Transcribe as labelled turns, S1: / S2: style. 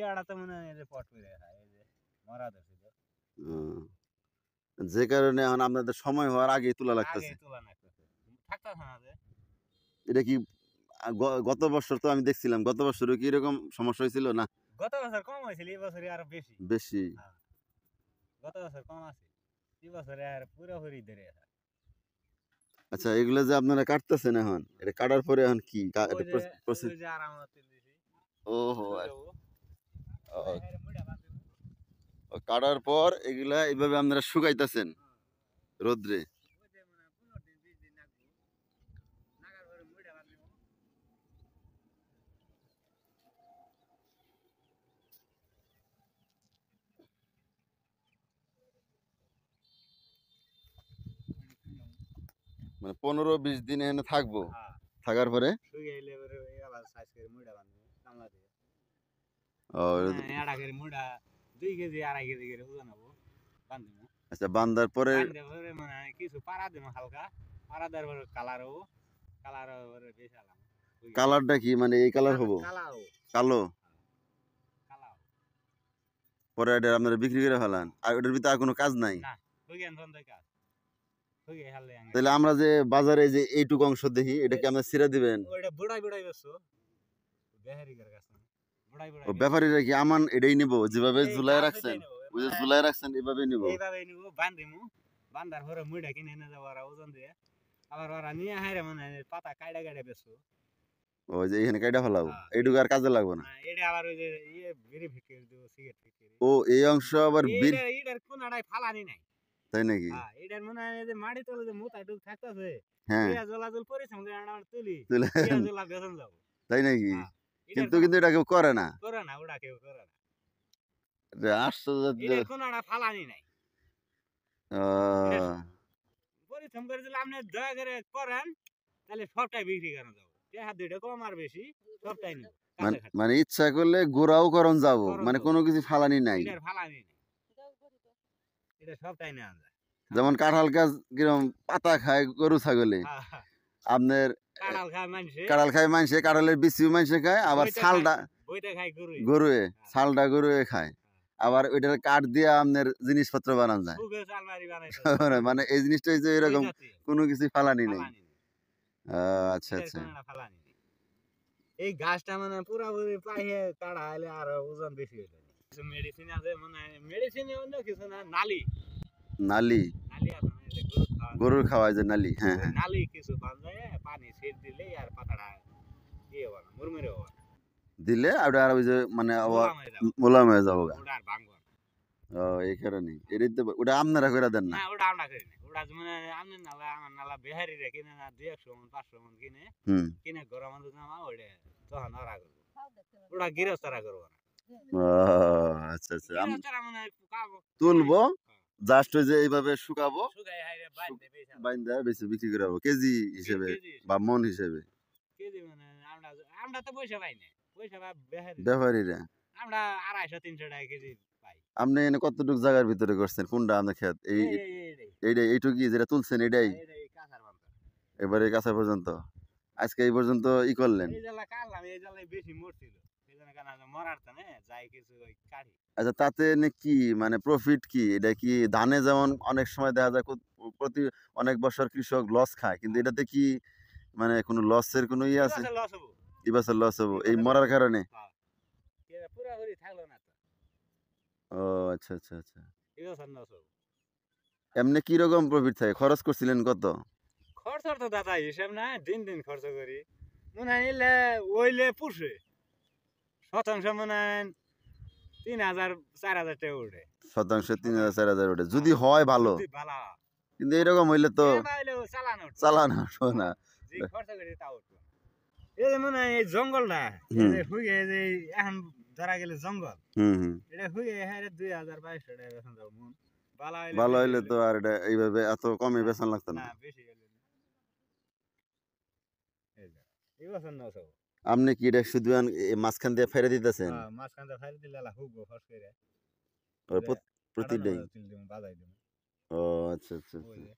S1: টিয়াটা তো মনে হয় এই যে পট করে খায় এই যে মরা ধরছিল
S2: হুম। যে কারণে এখন আপনাদের সময় হওয়ার আগেই তোলা
S1: আগে
S2: লাগতেছে।
S1: তোলা লাগতেছে থাকতেছে না যে
S2: এটা কি গত বছর তো আমি দেখছিলাম, গত বছরও কি এরকম সমস্যা হয়েছিল না?
S1: গত বছর কম হয়েছিল এই বছরই আরো বেশি
S2: বেশি।
S1: হ্যাঁ, গত বছর কম আছে এই বছরে আর পুরোপুরি ধরে আছে
S2: আচ্ছা, এগুলো যে আপনারা কাটতেছেন এখন, এটা কাটার পরে এখন কি
S1: ওই
S2: এটা
S1: যে
S2: প্রসেস?
S1: ওই যে আরাম তেল দিছি
S2: ওহো,
S1: লই যাবো হ্যাঁ মুড়া বাঁধবো
S2: কাটার পর এগুলা এইভাবে আপনারা শুকাইতেছেন রোদ্রে।
S1: ওই যে মানে 15 দিন 20 দিন লাগবো নাগার পরে মুড়া বাঁধবো
S2: মানে 15-20 দিন এখানে থাকবো,
S1: হ্যাঁ
S2: থাকার পরে
S1: শুয়ে এলে পরে আবার সাইজ করে মুড়া বাঁধবো কামলা দিয়ে
S2: ও,
S1: মানে এড়া করে মুড়া 2 কেজি 2.5 কেজি করে ওজন হবো বাঁধবো
S2: আচ্ছা বান্দার পরে
S1: বাঁধলে পরে মানে কিছু পাড়া দেবো হালকা পাড়া দেওয়ার পরে কালার হবো কালার হওয়ার পরে বেচালাম
S2: কালারটা কি মানে এই কালার হবো?
S1: কালা হবো
S2: কালো।
S1: কালা হবো
S2: পরে এটা আপনারা বিক্রি করে ফেলান, আর ওটার ভিতরে আর কোনো কাজ নাই?
S1: না হইগেন বন্ধ কাজ হইগে হালে আঙ্গে
S2: তাহলে আমরা যে বাজারে যে এইটুকু অংশ দেখি, এটা কি আপনারা ছিঁড়ে দিবেন?
S1: ওইটা বুড়াই বুড়াই বেসছো বেহারিকার কাছে বুড়াই
S2: ও
S1: বুড়াই
S2: ব্যাপারীরা কি আমান এটাই নিবো যেভাবে
S1: এই
S2: ঝুলাই
S1: গাছ
S2: রাখছেন?
S1: এটাই নেবো
S2: ওই যে ঝুলাই রাখছেন এইভাবে নিবো?
S1: এইভাবে নিব বান্ধিমু বান্ধার পরে মুইটা কিনে এনে যাবো ওরা ওজন দিয়ে আবার ওরা নিয়ে হাইরে মানে পাতা কাইডা কাইডা বেসছো
S2: ওই যে এখানে কাইটা ফেলাবো,
S1: হ্যাঁ
S2: এইটুকু আর কাজে লাগবে না।
S1: এটা আবার ওই যে ইয়ে বিড়ি ফিকির দিব সিগারেট ফিকির
S2: ও, এই অংশ আবার
S1: এইটা এইটার কোনাটাই ফালানি নাই
S2: তাই নাকি?
S1: হ্যাঁ এটার মনে হয় যে মাটি তলে যে মোটাই টুক থাকতেছে
S2: হ্যাঁ,
S1: ইয়া জলাজল পরিশ্রম করে আমরা তুলি
S2: তুলে
S1: ইয়া জলা বেতন যাবো
S2: তাই নাকি?
S1: হ্যাঁ
S2: কিন্তু কিন্তু এটা কেউ করে না।
S1: করে না ওটা কেউ করে না
S2: এটা আশ্চর্য।
S1: এটার কোনাটা ফালানি নাই
S2: আহ,
S1: পরিশ্রম করে দিলে আপনি দয়া করে করেন তাহলে সবটাই বিক্রি করা যাবো টাকা দুইটা কম আর বেশি সবটাই নেব
S2: মানে ইচ্ছা করলে গোড়াও করণ যাবো, মানে কোনো কিছু ফালানি নাই।
S1: এটার ফালানি নেই এটা সবটাই নেওয়া যায়
S2: যেমন কাঁঠাল গাছ কিরম পাতা খায় গরু ছাগলে, আপনার
S1: কাঁঠাল খায় মানুষে
S2: কাঁঠাল খায় মানুষে, কাঁঠালের বিচিও মানুষে খায়, আবার ছালটা
S1: বইটা খায় গরুই
S2: গরুয়ে, ছালটা গরুয়ে খায়, আবার ওইটার কাঠ দিয়ে আপনার জিনিসপত্র বানানো যায়।
S1: সুবেশ আলমারি বানাইতে
S2: মানে এই জিনিসটা যে এরকম কোনো কিছু ফালানি নেই। আচ্ছা আচ্ছা।
S1: ফালানি নেই এই গাছটা মানে পুরোপুরি পাইয়ে কাটা হলে আর ওজন বেশি হইলো কিছু মেডিসিন আছে মানে মেডিসিন অন্য কিছু না নালি
S2: নালি?
S1: নালি আছে না, এই যে
S2: গরুর খাওয়ায় যে নালি, হ্যাঁ হ্যাঁ।
S1: নালি কিছু বাঁধায় পানি ছেড়ে দিলে আর পাতাটা ইয়ে হবে না মুরমুরে হবে না
S2: দিলে ওটা আর ওই যে মানে
S1: মোলাম হয়ে যাবে
S2: মোলাম হয়ে যাবো গা।
S1: ওটা আর ভাঙবো না
S2: ও, এই কারণে এটাই তো, ওটা আপনারা করে দেন না?
S1: না ওটা আমরা করি না ওটা মানে আমি নালা আমার নালা বেহারি রে কিনে না 200 মন 500 মন কিনে গরম মধ্যে নামা ওটা তখন ওরা করবো ওটা গৃহস্থরা করবো না
S2: আচ্ছা আচ্ছা।
S1: গৃহস্থরা মানে
S2: তুলবো জাস্ট ওই যে এইভাবে শুকাবো,
S1: শুকাই হাইরে বাইন্ধে বেচা
S2: বাইন্দা বেশি বিক্রি করে হবো কেজি হিসেবে বা মন হিসেবে।
S1: কেজি মানে আমরা আমরা তো পয়সা পাই না পয়সা পাই বেহারি
S2: ব্যাপারীরা।
S1: আমরা 250-300 টাকা কেজি পাই
S2: আপনি এনে কতটুকু জায়গার ভিতরে করছেন, কোনটা আপনার ক্ষেত? এইটাই এইটুকুই যেটা তুলছেন এটাই
S1: কাঁচার বান্ধব
S2: এবারে কাঁচা পর্যন্ত? আজকে এই পর্যন্ত ই করলেন?
S1: এই জ্বালা কাটলাম এই জ্বালায় বেশি মরছিল এই জন্য কেন মরার তো না যাই কিছু ওই কাটি
S2: আচ্ছা, তাতে এনে কি মানে প্রফিট কি? এটা কি ধানে যেমন অনেক সময় দেখা যায় প্রতি অনেক বছর কৃষক লস খায়, কিন্তু এটাতে কি মানে কোনো লসের কোনো ইয়ে আছে?
S1: লস হবো
S2: এই বছর লস হবো এই মরার কারণে?
S1: পুরাপুরি থাকলো না তো
S2: ও আচ্ছা আচ্ছা আচ্ছা।
S1: এই বছর লস হবো
S2: এমনি কি রকম প্রফিট থাকে? খরচ করছিলেন কত?
S1: খরচ তো দাদা হিসাব না দিন দিন খরচ করি মনে হয় এলে ওইলে পুষে শতাংশ মনে হয় 3,000-4,000 টাকা উঠে
S2: শতাংশ 3,000-4,000 ওঠে যদি হয় ভালো,
S1: ভালো
S2: কিন্তু এরকম হইলে তো চালানো উঠবো না।
S1: যে খরচ করি তা উঠবো এই যে মনে হয় এই জঙ্গলটা হুইয়ে যে এখন ধরা গেলে জঙ্গল এটা হুইয়ে হ্যাঁ 2,000-2,200 টাকা বেতন যাবো মন
S2: ভালো হইলে তো আর এটা এইভাবে এত কমে বেতন লাগতো না।
S1: বেশি গেলে এই বছর না সব
S2: আপনি কি এটা শুধু মাঝখান দিয়ে ফেরে দিতেছেন?
S1: মাঝখান দিয়ে ফেলে দিলে হুকবো ফস করে
S2: প্রতিটাই?
S1: বাজাই দেবো
S2: ও আচ্ছা আচ্ছা আচ্ছা।